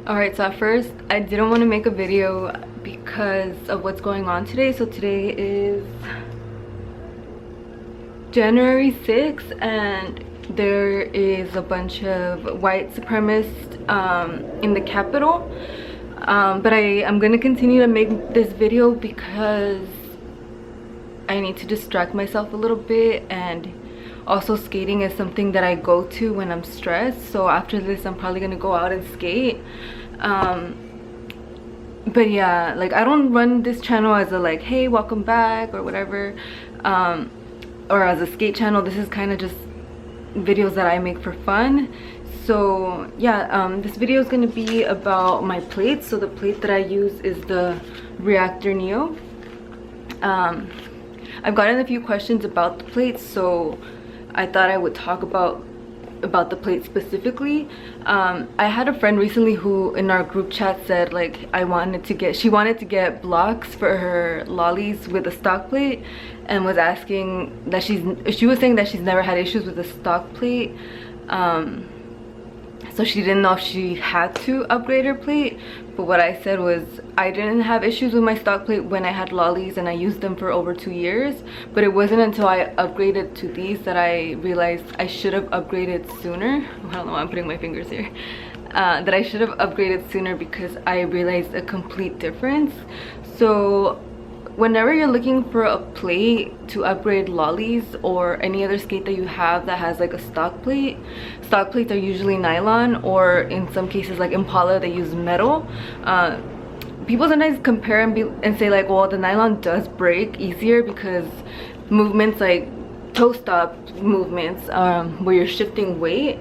Alright, so at first I didn't want to make a video because of what's going on today. So today is January 6th and there is a bunch of white supremacists in the Capitol. But I'm going to continue to make this video because I need to distract myself a little bit, and also skating is something that I go to when I'm stressed. So after this I'm probably gonna go out and skate. But yeah, like I don't run this channel as a like, hey, welcome back or whatever, or as a skate channel. This is kind of just videos that I make for fun. So yeah, this video is going to be about my plates. So the plate that I use is the Reactor Neo. I've gotten a few questions about the plates, so I thought I would talk about the plate specifically. I had a friend recently who in our group chat said like she wanted to get blocks for her lollies with a stock plate, and was asking that she was saying that she's never had issues with a stock plate. So she didn't know if she had to upgrade her plate. But what I said was I didn't have issues with my stock plate when I had lollies, and I used them for over 2 years. But it wasn't until I upgraded to these that I realized I should have upgraded sooner. I don't know why I'm putting my fingers here. That I should have upgraded sooner, because I realized a complete difference. So whenever you're looking for a plate to upgrade lollies or any other skate that you have that has like a stock plates are usually nylon, or in some cases like Impala they use metal. People sometimes compare and say like, well, the nylon does break easier because movements like toe stop movements, where you're shifting weight,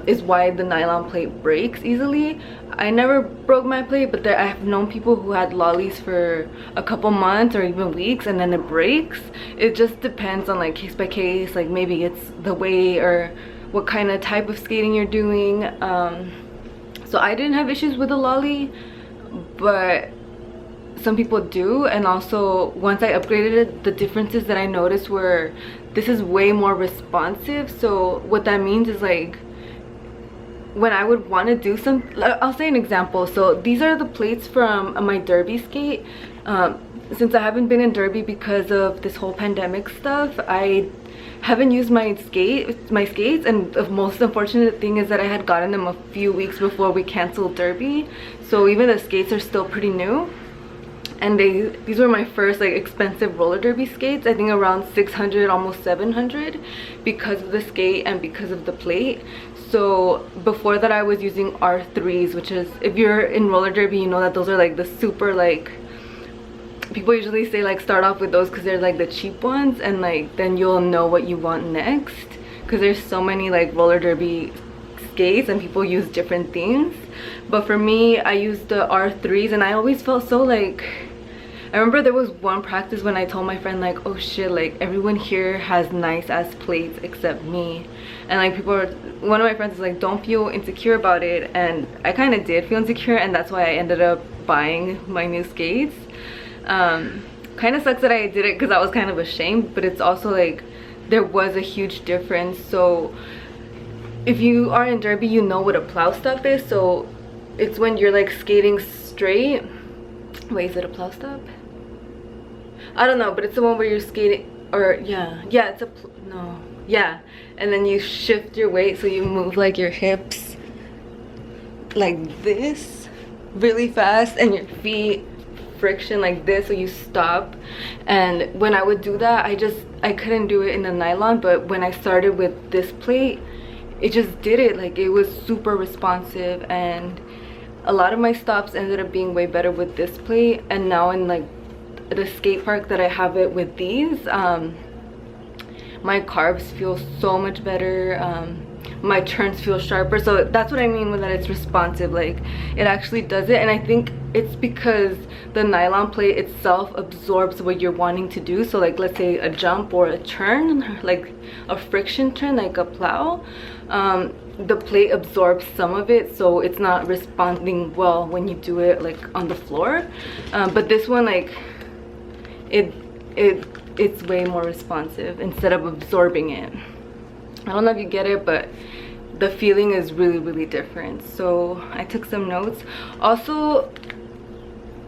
is why the nylon plate breaks easily. I never broke my plate, but I have known people who had lollies for a couple months or even weeks and then it breaks. It just depends on like case by case, like maybe it's the weight or what kind of type of skating you're doing. So I didn't have issues with the lolly, but some people do. And also once I upgraded it, the differences that I noticed were this is way more responsive. So what that means is like when I would want to do I'll say an example. So these are the plates from my derby skate. Since I haven't been in derby because of this whole pandemic stuff, I haven't used my skates, and the most unfortunate thing is that I had gotten them a few weeks before we canceled derby. So even the skates are still pretty new. And these were my first like expensive roller derby skates. I think around 600, almost 700, because of the skate and because of the plate. So before that I was using R3s, which is, if you're in roller derby you know that those are like the super, like, people usually say like start off with those because they're like the cheap ones, and like then you'll know what you want next, because there's so many like roller derby skates and people use different things. But for me, I used the R3s, and I always felt so like, I remember there was one practice when I told my friend like, oh shit, like everyone here has nice ass plates except me. And like one of my friends was like, don't feel insecure about it. And I kind of did feel insecure, and that's why I ended up buying my new skates. Kind of sucks that I did it because I was kind of ashamed, but it's also like there was a huge difference. So if you are in derby, you know what a plow stop is. So it's when you're like skating straight. Wait, is it a plow stop? I don't know, but it's the one where you're skating, or yeah, it's no, yeah, and then you shift your weight, so you move like your hips like this really fast, and your feet friction like this, so you stop. And when I would do that, I couldn't do it in the nylon, but when I started with this plate, it just did it. Like it was super responsive, and a lot of my stops ended up being way better with this plate. And now in like the skate park that I have it with these, my carbs feel so much better, my turns feel sharper. So that's what I mean with that it's responsive, like it actually does it. And I think it's because the nylon plate itself absorbs what you're wanting to do. So like let's say a jump or a turn, like a friction turn like a plow, the plate absorbs some of it, so it's not responding well when you do it like on the floor. But this one, like it's way more responsive instead of absorbing it. I don't know if you get it, but the feeling is really different. So I took some notes. Also,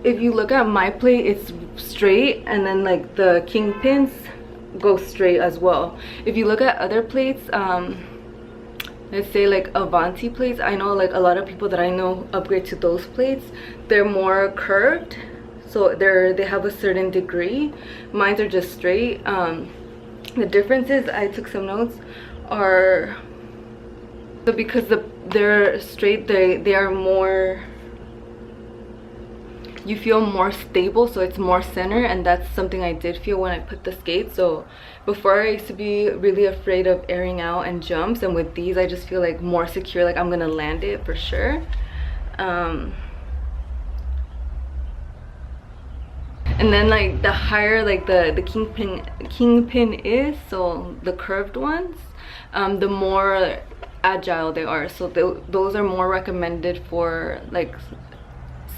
if you look at my plate, it's straight, and then like the kingpins go straight as well. If you look at other plates, let's say like Avanti plates, I know like a lot of people that I know upgrade to those plates. They're more curved, so they have a certain degree. Mine are just straight. The differences, I took some notes, are so because they're straight, they are more, you feel more stable, so it's more center, and that's something I did feel when I put the skates. So before, I used to be really afraid of airing out and jumps, and with these I just feel like more secure, like I'm gonna land it for sure. And then like the higher like the kingpin is, so the curved ones, the more agile they are. So those are more recommended for like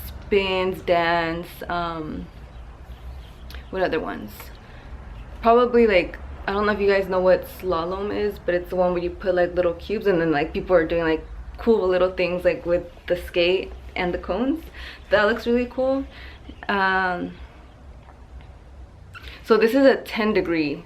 spins, dance, what other ones? Probably like, I don't know if you guys know what slalom is, but it's the one where you put like little cubes, and then like people are doing like cool little things like with the skate and the cones. That looks really cool. So this is a 10 degree.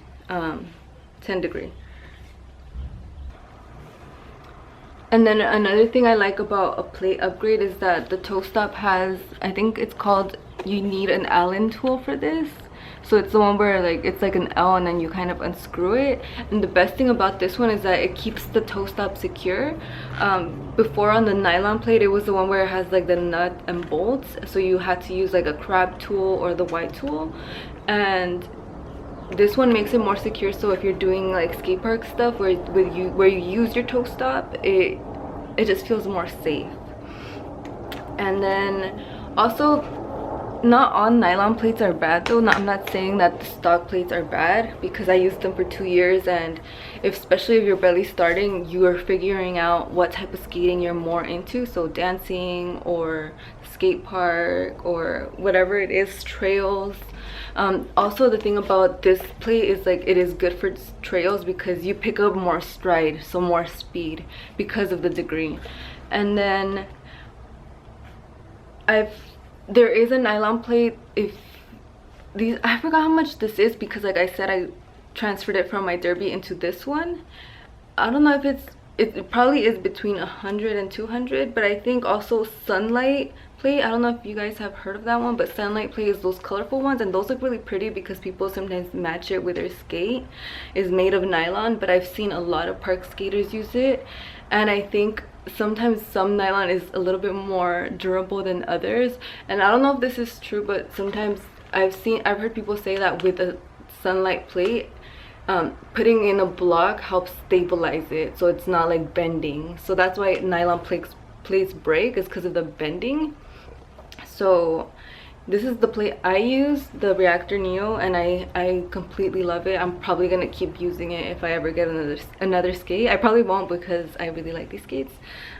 And then another thing I like about a plate upgrade is that the toe stop has, I think it's called, you need an Allen tool for this. So it's the one where like it's like an L and then you kind of unscrew it. And the best thing about this one is that it keeps the toe stop secure. Before on the nylon plate, it was the one where it has like the nut and bolts, so you had to use like a crab tool or the white tool. And this one makes it more secure, so if you're doing like skate park stuff where you use your toe stop, it just feels more safe. And then also, not all nylon plates are bad though. I'm not saying that the stock plates are bad, because I used them for 2 years, and especially if you're barely starting, you are figuring out what type of skating you're more into, so dancing or skate park or whatever it is, trails. Also, the thing about this plate is like it is good for trails because you pick up more stride, so more speed because of the degree. And then there is a nylon plate. If these, I forgot how much this is, because like I said, I transferred it from my derby into this one. I don't know if it probably is between 100 and 200, but I think also Sunlight Plate, I don't know if you guys have heard of that one, but Sunlight Plate is those colorful ones, and those look really pretty because people sometimes match it with their skate. It's made of nylon, but I've seen a lot of park skaters use it, and I think sometimes some nylon is a little bit more durable than others. And I don't know if this is true, but sometimes I've heard people say that with a Sunlight Plate, putting in a block helps stabilize it, so it's not like bending. So that's why nylon plates break, is because of the bending. So this is the plate I use, the Reactor Neo, and I completely love it. I'm probably gonna keep using it if I ever get another skate. I probably won't, because I really like these skates.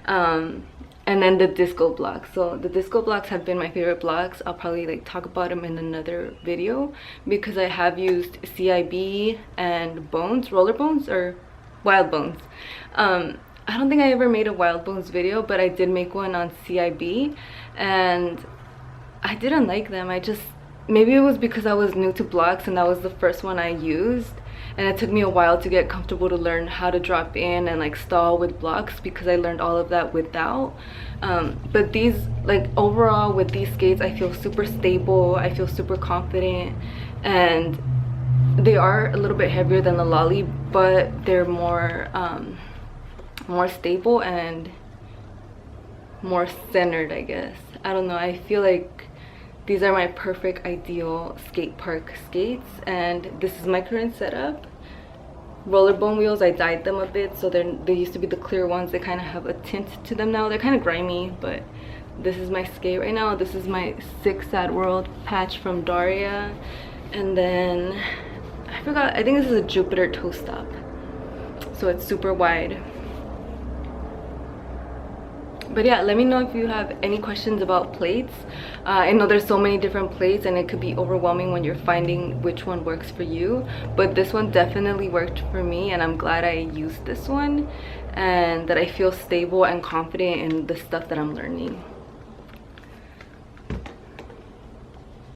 And then the disco blocks. So the disco blocks have been my favorite blocks. I'll probably like talk about them in another video, because I have used CIB and bones, roller bones or wild bones. I don't think I ever made a wild bones video, but I did make one on CIB, and I didn't like them. Maybe it was because I was new to blocks and that was the first one I used, and it took me a while to get comfortable to learn how to drop in and like stall with blocks, because I learned all of that without. But these, like overall with these skates, I feel super stable, I feel super confident, and they are a little bit heavier than the Lolly, but they're more stable and more centered, I guess. I don't know, I feel like these are my perfect ideal skate park skates, and this is my current setup. Roller bone wheels, I dyed them a bit, so they used to be the clear ones. They kind of have a tint to them now. They're kind of grimy, but this is my skate right now. This is my Six Sad World patch from Daria, and then I forgot, I think this is a Jupiter toe stop, so it's super wide. But yeah, let me know if you have any questions about plates. I know there's so many different plates, and it could be overwhelming when you're finding which one works for you, but this one definitely worked for me, and I'm glad I used this one. and that I feel stable and confident in the stuff that I'm learning.